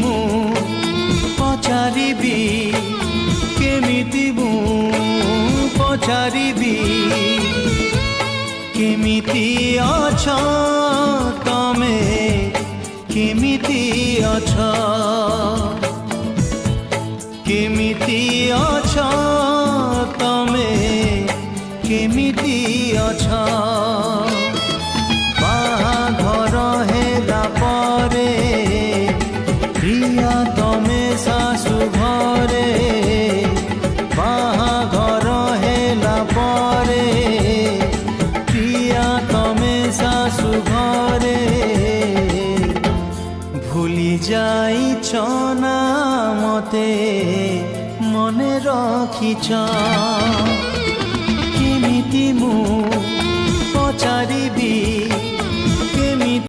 मु पचारिबी केमिति मु पचारिबी केमिति अछ तमे केमिति अछ केमिति अछ तमे केमिति अछ बाहाघर हेला परे प्रिया तमे सासु घरे बाहाघर हेला परे प्रिया तमे सासु घरे भूली जाइछ ना मते मने रखिछ केमिति मु पचारि